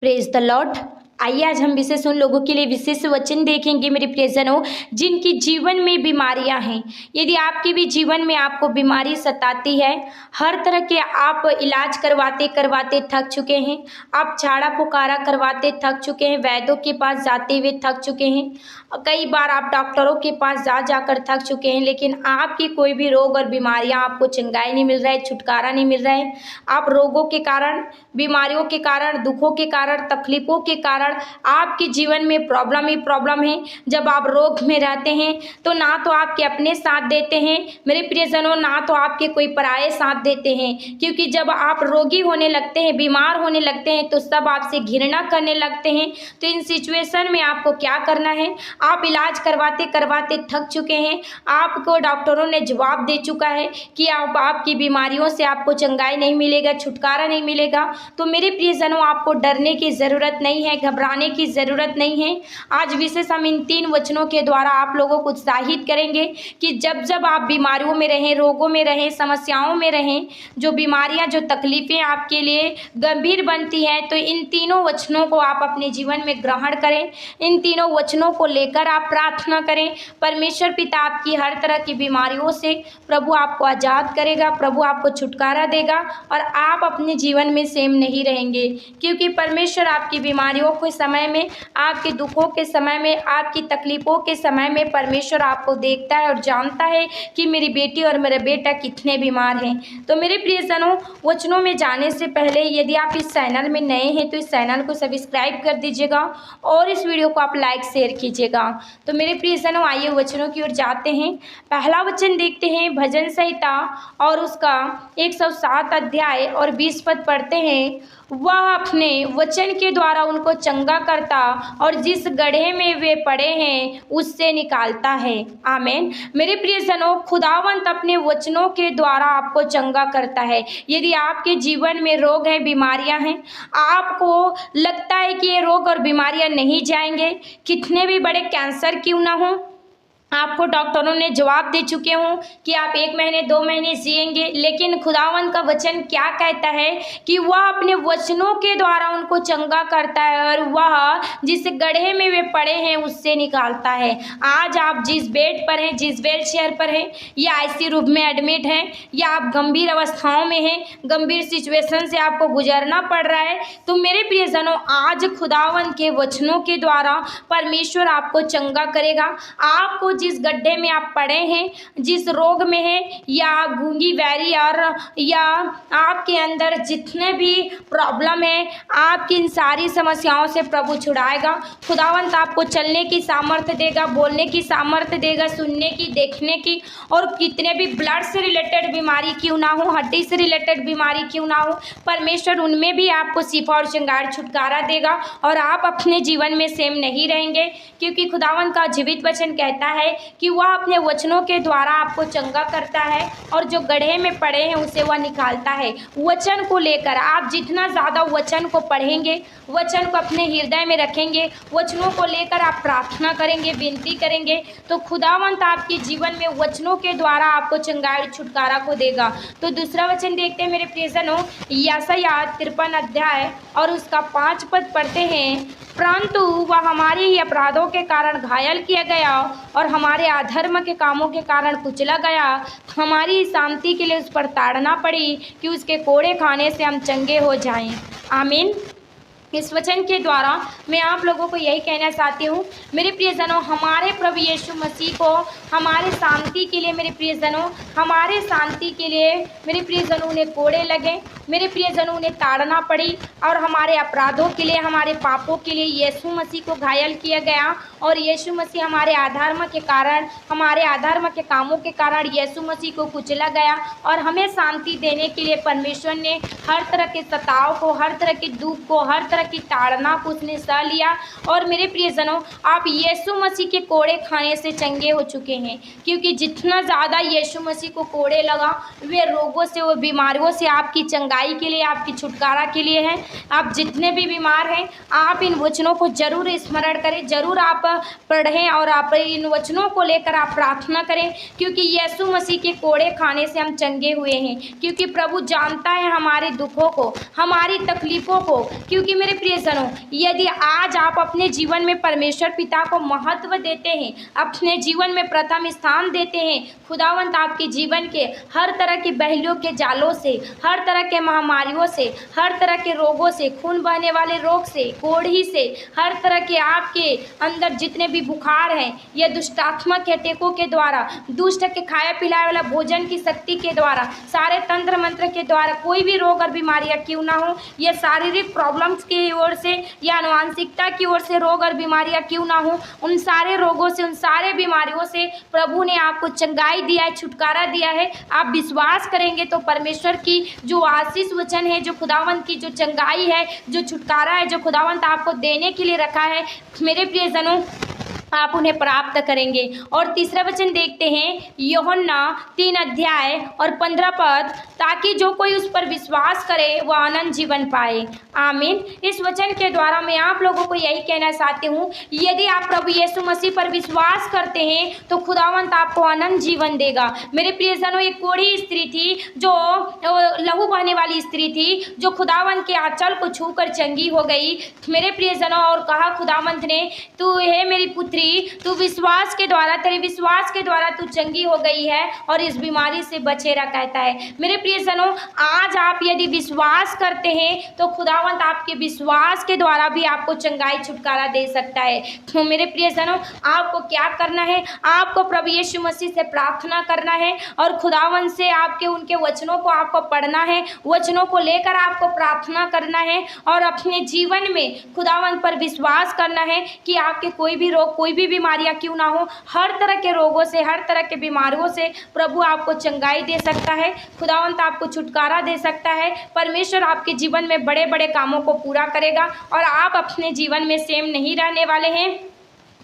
Praise the Lord. आइए आज हम विशेष उन लोगों के लिए विशेष वचन देखेंगे मेरे प्रियजनों, जिनकी जीवन में बीमारियां हैं। यदि आपके भी जीवन में आपको बीमारी सताती है, हर तरह के आप इलाज करवाते करवाते थक चुके हैं, आप झाड़ा पुकारा करवाते थक चुके हैं, वैद्यों के पास जाते हुए थक चुके हैं, कई बार आप डॉक्टरों के पास जा जाकर थक चुके हैं, लेकिन आपकी कोई भी रोग और बीमारियां आपको चंगाई नहीं मिल रहा है, छुटकारा नहीं मिल रहा है। आप रोगों के कारण, बीमारियों के कारण, दुखों के कारण, तकलीफों के कारण आपके जीवन में प्रॉब्लम ही प्रॉब्लम है। जब आप रोग में रहते हैं तो ना तो आपके अपने साथ देते हैं मेरे प्रियजनों, ना तो आपके कोई पराये साथ देते हैं, क्योंकि जब आप रोगी होने लगते हैं, बीमार होने लगते हैं, तो सब आपसे घृणा करने लगते हैं। तो इन सिचुएशन में आपको क्या करना है? आप इलाज करवाते करवाते थक चुके हैं, आपको डॉक्टरों ने जवाब दे चुका है कि आपकी बीमारियों से आपको चंगाई नहीं मिलेगा, छुटकारा नहीं मिलेगा। तो मेरे प्रियजनों, आपको डरने की ज़रूरत नहीं है, घबराने की ज़रूरत नहीं है। आज विशेष हम इन 3 वचनों के द्वारा आप लोगों को उत्साहित करेंगे कि जब जब आप बीमारियों में रहें, रोगों में रहें, समस्याओं में रहें, जो बीमारियां, जो तकलीफ़ें आपके लिए गंभीर बनती हैं, तो इन तीनों वचनों को आप अपने जीवन में ग्रहण करें। इन तीनों वचनों को लेकर आप प्रार्थना करें। परमेश्वर पिता आपकी हर तरह की बीमारियों से प्रभु आपको आज़ाद करेगा, प्रभु आपको छुटकारा देगा और आप अपने जीवन में सेम नहीं रहेंगे, क्योंकि परमेश्वर आपकी बीमारियों के समय में, आपके दुखों के समय में, आपकी तकलीफ़ों के समय में परमेश्वर आपको देखता है और जानता है कि मेरी बेटी और मेरा बेटा कितने बीमार हैं। तो मेरे प्रियजनों, वचनों में जाने से पहले यदि आप इस चैनल में नए हैं तो इस चैनल को सब्सक्राइब कर दीजिएगा और इस वीडियो को आप लाइक शेयर कीजिएगा। तो मेरे प्रियजनों, आइए वचनों की ओर जाते हैं। पहला वचन देखते हैं भजन संहिता और उसका 107 अध्याय और 20 पद पढ़ते हैं। वह अपने वचन के द्वारा उनको चंगा करता और जिस गड्ढे में वे पड़े हैं उससे निकालता है। आमीन। मेरे प्रियजनों, खुदावंत अपने वचनों के द्वारा आपको चंगा करता है। यदि आपके जीवन में रोग हैं, बीमारियां हैं, आपको लगता है कि ये रोग और बीमारियां नहीं जाएंगे, कितने भी बड़े कैंसर क्यों ना हो, आपको डॉक्टरों ने जवाब दे चुके हों कि आप 1 महीने 2 महीने जिएंगे, लेकिन खुदावंत का वचन क्या कहता है कि वह अपने वचनों के द्वारा उनको चंगा करता है और वह जिस गड्ढे में वे पड़े हैं उससे निकालता है। आज आप जिस बेड पर हैं, जिस व्हील चेयर पर हैं, या आईसीयू रूम में एडमिट हैं, या आप गंभीर अवस्थाओं में हैं, गंभीर सिचुएशन से आपको गुजरना पड़ रहा है, तो मेरे प्रियजनों, आज खुदावंत के वचनों के द्वारा परमेश्वर आपको चंगा करेगा। आपको जिस गड्ढे में आप पड़े हैं, जिस रोग में हैं, या गूंगी वैरी और या आपके अंदर जितने भी प्रॉब्लम है, आपकी इन सारी समस्याओं से प्रभु छुड़ाएगा। खुदावंत आपको चलने की सामर्थ्य देगा, बोलने की सामर्थ्य देगा, सुनने की, देखने की, और कितने भी ब्लड से रिलेटेड बीमारी क्यों ना हो, हड्डी से रिलेटेड बीमारी क्यों ना हो, परमेश्वर उनमें भी आपको शिफा और चंगाई, छुटकारा देगा और आप अपने जीवन में सेम नहीं रहेंगे, क्योंकि खुदावंत का जीवित वचन कहता है कि वह अपने वचनों के द्वारा आपको चंगा करता है और जो गड्ढे में पड़े हैं उसे वह निकालता है। वचन को लेकर आप जितना ज़्यादा वचन को पढ़ेंगे, वचन को अपने हृदय में रखेंगे, वचनों को लेकर आप प्रार्थना करेंगे, विनती करेंगे, तो खुदावंत आपके जीवन में वचनों के द्वारा आपको चंगाई, छुटकारा को देगा। तो दूसरा वचन देखते हैं मेरे प्रियजनों, यशायाह 53 अध्याय और उसका 5 पद पढ़ते हैं। परंतु वह हमारे ही अपराधों के कारण घायल किया गया और हमारे अधर्म के कामों के कारण कुचला गया, हमारी शांति के लिए उस पर ताड़ना पड़ी कि उसके कोड़े खाने से हम चंगे हो जाएं। आमीन। इस वचन के द्वारा मैं आप लोगों को यही कहना चाहती हूँ मेरे प्रियजनों, हमारे प्रभु यीशु मसीह को हमारे शांति के लिए, मेरे प्रियजनों, हमारे शांति के लिए मेरे प्रियजनों उन्हें कोड़े लगे, मेरे प्रियजनों उन्हें ताड़ना पड़ी और हमारे अपराधों के लिए, हमारे पापों के लिए यीशु मसीह को घायल किया गया और यीशु मसीह हमारे अधर्म के कारण, हमारे अधर्म के कामों के कारण यीशु मसीह को कुचला गया और हमें शांति देने के लिए परमेश्वर ने हर तरह के सताव को, हर तरह के दुख को, हर तरह की ताड़ना को उसने सह लिया। और मेरे प्रियजनों, आप यीशु मसीह के कोड़े खाने से चंगे हो चुके हैं, क्योंकि जितना ज़्यादा यीशु मसीह को कोड़े लगा, वे रोगों से, वो बीमारियों से आपकी चंगाई चंगाई के लिए, आपकी छुटकारा के लिए है। आप जितने भी बीमार हैं, आप इन वचनों को जरूर स्मरण करें, जरूर आप पढ़ें और आप इन वचनों को लेकर आप प्रार्थना करें, क्योंकि यीशु मसीह के कोड़े खाने से हम चंगे हुए हैं। क्योंकि प्रभु जानता है हमारे दुखों को, हमारी तकलीफ़ों को। क्योंकि मेरे प्रियजनों, यदि आज आप अपने जीवन में परमेश्वर पिता को महत्व देते हैं, अपने जीवन में प्रथम स्थान देते हैं, खुदावंत आपके जीवन के हर तरह की बहलियों के जालों से, हर तरह के महामारियों से, हर तरह के रोगों से, खून बहने वाले रोग से, कोढ़ी से, हर तरह के आपके अंदर जितने भी बुखार हैं, ये दुष्टात्मा के टेकों के द्वारा, दुष्ट के खाया पिलाए वाला भोजन की शक्ति के द्वारा, सारे तंत्र मंत्र के द्वारा कोई भी रोग और बीमारियां क्यों ना हो, ये शारीरिक प्रॉब्लम्स की ओर से या आनुवांशिकता की ओर से रोग और बीमारियां क्यों ना हो, उन सारे रोगों से, उन सारे बीमारियों से प्रभु ने आपको चंगाई दिया है, छुटकारा दिया है। आप विश्वास करेंगे तो परमेश्वर की जो आशीष वचन है, जो खुदावंत की जो चंगाई है, जो छुटकारा है, जो खुदावंत आपको देने के लिए रखा है, मेरे प्रियजनों, आप उन्हें प्राप्त करेंगे। और तीसरा वचन देखते हैं, यूहन्ना 3 अध्याय और 15 पद, ताकि जो कोई उस पर विश्वास करे वह अनंत जीवन पाए। आमीन। इस वचन के द्वारा मैं आप लोगों को यही कहना चाहती हूँ, यदि आप प्रभु यीशु मसीह पर विश्वास करते हैं तो खुदावंत आपको अनंत जीवन देगा। मेरे प्रियजनों, एक कोढ़ी स्त्री थी, जो लहू बहने वाली स्त्री थी, जो खुदावंत के आंचल को छूकर चंगी हो गई। मेरे प्रियजनों, और कहा खुदावंत ने, तू है मेरी पुत्री, तू विश्वास के द्वारा, तेरे विश्वास के द्वारा तू चंगी हो गई है और इस बीमारी से बचेगा, कहता है। मेरे प्रियजनों, आज आप यदि विश्वास करते हैं तो खुदावंत आपके विश्वास के द्वारा भी आपको चंगाई छुटकारा दे सकता है। तो मेरे प्रियजनों, आपको क्या करना है? आपको प्रभु यीशु मसीह से प्रार्थना करना है और खुदावंत से आपके उनके वचनों को आपको पढ़ना है, वचनों को लेकर आपको प्रार्थना करना है और अपने जीवन में खुदावंत पर विश्वास करना है कि आपके कोई भी रोग, कोई भी बीमारियां क्यों ना हो, हर तरह के रोगों से, हर तरह के बीमारियों से प्रभु आपको चंगाई दे सकता है, खुदावंत आपको छुटकारा दे सकता है। परमेश्वर आपके जीवन में बड़े बड़े कामों को पूरा करेगा और आप अपने जीवन में सेम नहीं रहने वाले हैं,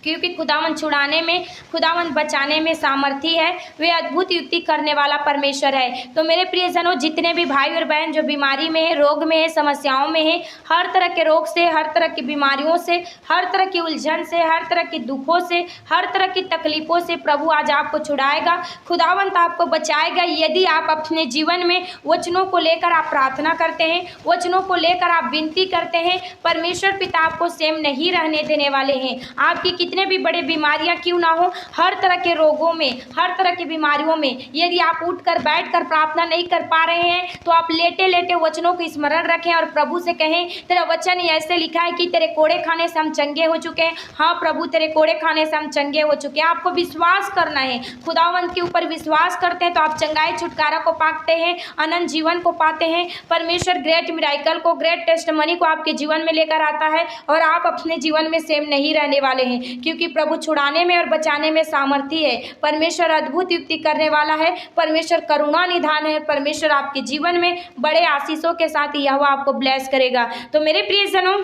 क्योंकि खुदावंत छुड़ाने में, खुदावंत बचाने में सामर्थी है। वे अद्भुत युक्ति करने वाला परमेश्वर है। तो मेरे प्रियजनों, जितने भी भाई और बहन जो बीमारी में है, रोग में है, समस्याओं में है, हर तरह के रोग से, हर तरह की बीमारियों से, हर तरह की उलझन से, हर तरह के दुखों से, हर तरह की तकलीफों से प्रभु आज आपको छुड़ाएगा, खुदावंत आपको बचाएगा। यदि आप अपने जीवन में वचनों को लेकर आप प्रार्थना करते हैं, वचनों को लेकर आप विनती करते हैं, परमेश्वर पिता आपको सेम नहीं रहने देने वाले हैं। आपकी कितने भी बड़े बीमारियां क्यों ना हो, हर तरह के रोगों में, हर तरह की बीमारियों में, यदि आप उठकर बैठकर प्रार्थना नहीं कर पा रहे हैं तो आप लेटे लेटे वचनों को स्मरण रखें और प्रभु से कहें, तेरा वचन ऐसे लिखा है कि तेरे कोड़े खाने से हम चंगे हो चुके हैं। हाँ प्रभु, तेरे कोड़े खाने से हम चंगे हो चुके हैं। आपको विश्वास करना है, खुदावंत के ऊपर विश्वास करते हैं तो आप चंगाई छुटकारा को पाते हैं, अनंत जीवन को पाते हैं। परमेश्वर ग्रेट मिराइकल को, ग्रेट टेस्टमनी को आपके जीवन में लेकर आता है और आप अपने जीवन में सेम नहीं रहने वाले हैं, क्योंकि प्रभु छुड़ाने में और बचाने में सामर्थी है। परमेश्वर अद्भुत युक्ति करने वाला है, परमेश्वर करुणा निधान है, परमेश्वर आपके जीवन में बड़े आशीषों के साथ यहोवा आपको ब्लेस करेगा। तो मेरे प्रियजनों,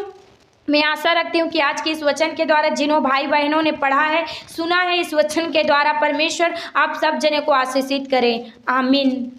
मैं आशा रखती हूँ कि आज के इस वचन के द्वारा जिन्हों भाई बहनों ने पढ़ा है, सुना है, इस वचन के द्वारा परमेश्वर आप सब जने को आशीषित करें। आमीन।